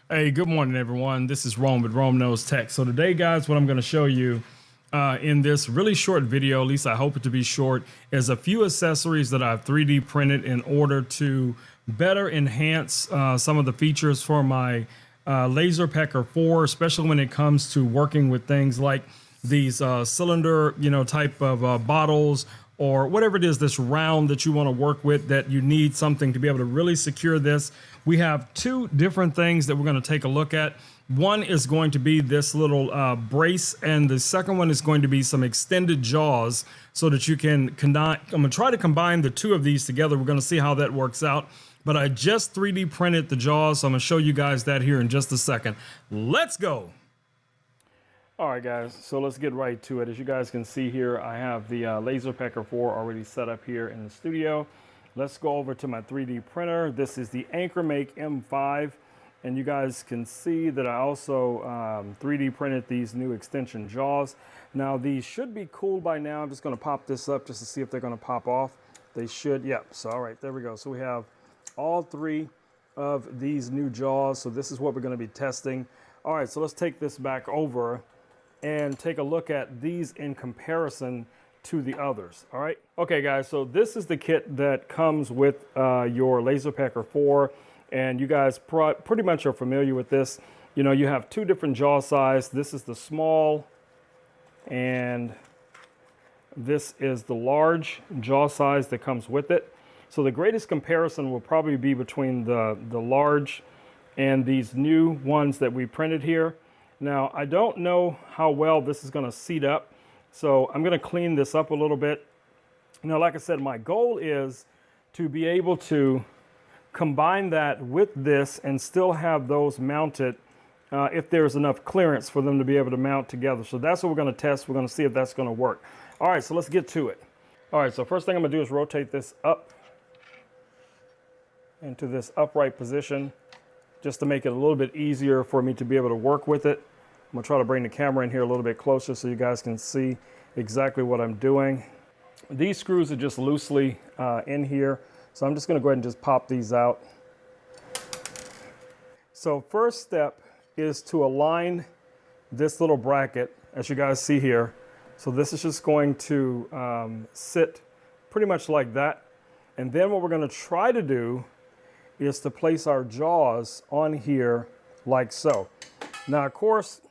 Hey, good morning, everyone. This is Rome with Rome Knows Tech. So today, guys, what I'm going to show you in this really short video, at least I hope it to be short, is a few accessories that I've 3D printed in order to better enhance some of the features for my LaserPecker 4, especially when it comes to working with things like these cylinder, type of bottles, or whatever it is that's round that you want to work with, that you need something to be able to really secure this. We have two different things that we're going to take a look at. One is going to be this little brace, and the second one is going to be some extended jaws so that you can I'm going to try to combine the two of these together. We're going to see how that works out. But I just 3D printed the jaws, so I'm going to show you guys that here in just a second. Let's go. All right, guys, so let's get right to it. As you guys can see here, I have the LaserPecker 4 already set up here in the studio. Let's go over to my 3D printer. This is the AnchorMake M5, and you guys can see that I also 3D printed these new extension jaws. Now, these should be cool by now. I'm just going to pop this up just to see if they're going to pop off. They should, yep. So, all right, there we go. So we have all three of these new jaws. So this is what we're going to be testing. All right, so let's take this back over and take a look at these in comparison to the others. All right. Okay, guys, so this is the kit that comes with your LaserPecker 4, and you guys pretty much are familiar with this. You know, you have two different jaw size. This is the small, and this is the large jaw size that comes with it. So the greatest comparison will probably be between the large and these new ones that we printed here. Now, I don't know how well this is going to seat up, so I'm going to clean this up a little bit. Now, like I said, my goal is to be able to combine that with this and still have those mounted if there's enough clearance for them to be able to mount together. So that's what we're going to test. We're going to see if that's going to work. All right, so let's get to it. All right, so first thing I'm going to do is rotate this up into this upright position, just to make it a little bit easier for me to be able to work with it. I'm going to try to bring the camera in here a little bit closer so you guys can see exactly what I'm doing. These screws are just loosely in here, so I'm just going to go ahead and just pop these out. So first step is to align this little bracket, as you guys see here. So this is just going to sit pretty much like that. And then what we're going to try to do is to place our jaws on here like so. Now, of course,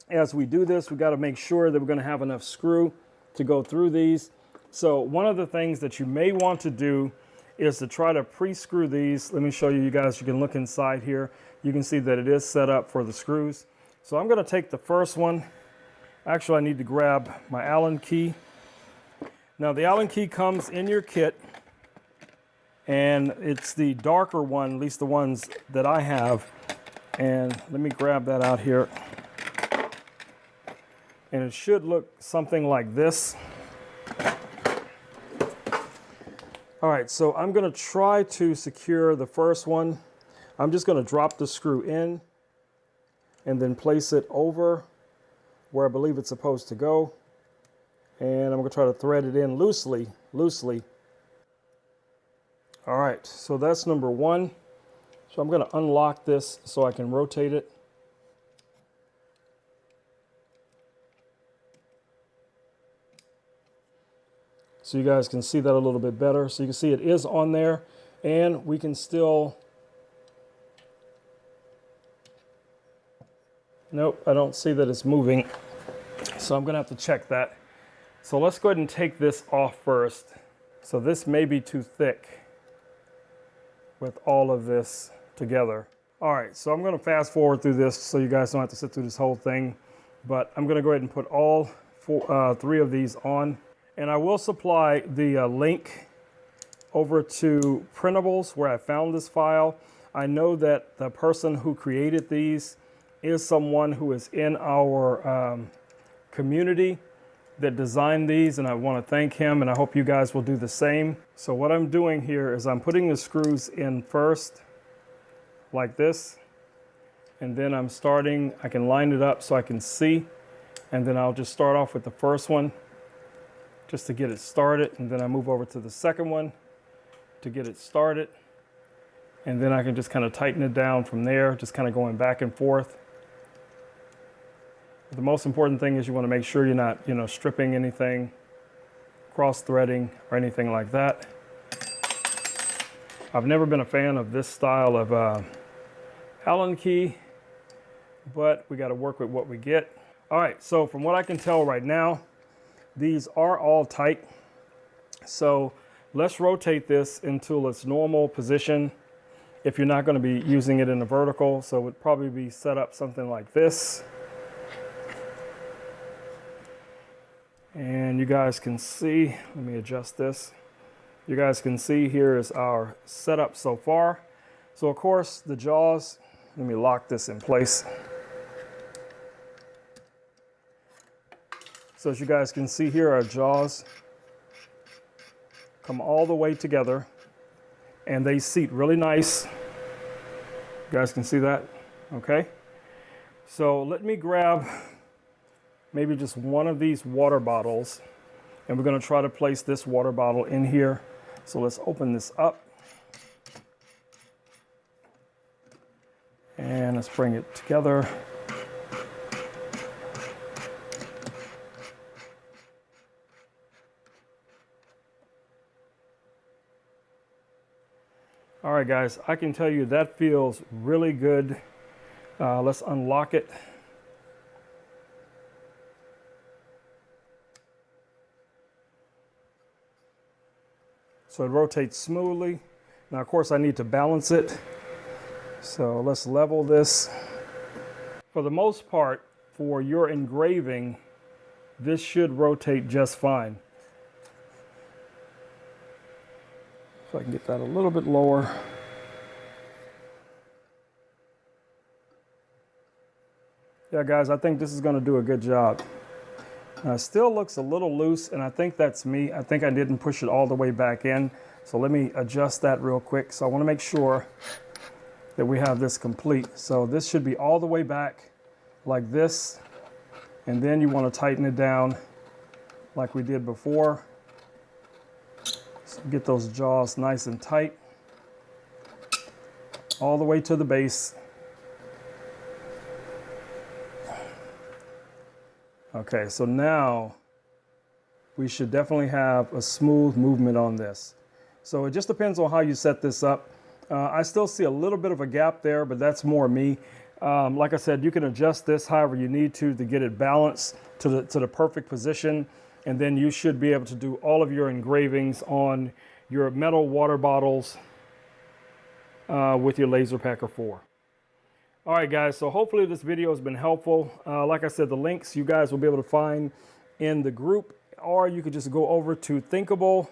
as we do this, we got to make sure that we're going to have enough screw to go through these. So one of the things that you may want to do is to try to pre-screw these. Let me show you guys. You can look inside here. You can see that it is set up for the screws. So I'm going to take the first one. Actually, I need to grab my Allen key. Now, the Allen key comes in your kit, and it's the darker one, at least the ones that I have. And let me grab that out here. And it should look something like this. All right, so I'm going to try to secure the first one. I'm just going to drop the screw in and then place it over where I believe it's supposed to go. And I'm going to try to thread it in loosely. All right, so that's number one. So I'm going to unlock this so I can rotate it. So you guys can see that a little bit better. So you can see it is on there, and we can still, nope, I don't see that it's moving. So I'm going to have to check that. So let's go ahead and take this off first. So this may be too thick with all of this together. All right, so I'm going to fast forward through this so you guys don't have to sit through this whole thing. But I'm going to go ahead and put all three of these on. And I will supply the link over to Printables where I found this file. I know that the person who created these is someone who is in our community that designed these, and I want to thank him, and I hope you guys will do the same. So what I'm doing here is I'm putting the screws in first, like this, and then I can line it up so I can see, and then I'll just start off with the first one just to get it started, and then I move over to the second one to get it started, And then I can just kind of tighten it down from there, just kind of going back and forth. The most important thing is you want to make sure you're not, stripping anything, cross-threading or anything like that. I've never been a fan of this style of Allen key, but we got to work with what we get. All right, so from what I can tell right now, these are all tight. So let's rotate this into its normal position. If you're not going to be using it in the vertical, so it would probably be set up something like this. And you guys can see, let me adjust this. You guys can see here is our setup so far. So of course the jaws, let me lock this in place. So as you guys can see here, our jaws come all the way together and they seat really nice. You guys can see that, okay? So let me grab maybe just one of these water bottles and we're gonna try to place this water bottle in here. So let's open this up and let's bring it together. All right, guys, I can tell you that feels really good. Let's unlock it. So it rotates smoothly. Now, of course, I need to balance it. So let's level this. For the most part, for your engraving, this should rotate just fine. So I can get that a little bit lower. Yeah, guys, I think this is going to do a good job. It still looks a little loose, and I think that's me. I think I didn't push it all the way back in. So let me adjust that real quick. So I want to make sure that we have this complete. So this should be all the way back like this. And then you want to tighten it down like we did before. So get those jaws nice and tight all the way to the base. Okay, so now we should definitely have a smooth movement on this. So it just depends on how you set this up. I still see a little bit of a gap there, but that's more me. Like I said, you can adjust this however you need to get it balanced to the perfect position. And then you should be able to do all of your engravings on your metal water bottles with your LaserPecker 4. All right, guys, so hopefully this video has been helpful. Like I said, the links you guys will be able to find in the group, or you could just go over to Printable,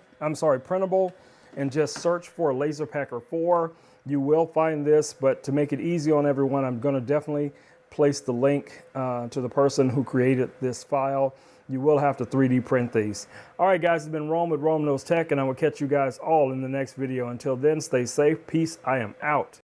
and just search for LaserPecker 4. You will find this, but to make it easy on everyone, I'm going to definitely place the link to the person who created this file. You will have to 3D print these. All right, guys, it's been Rome with Rome Knows Tech, and I will catch you guys all in the next video. Until then, stay safe. Peace. I am out.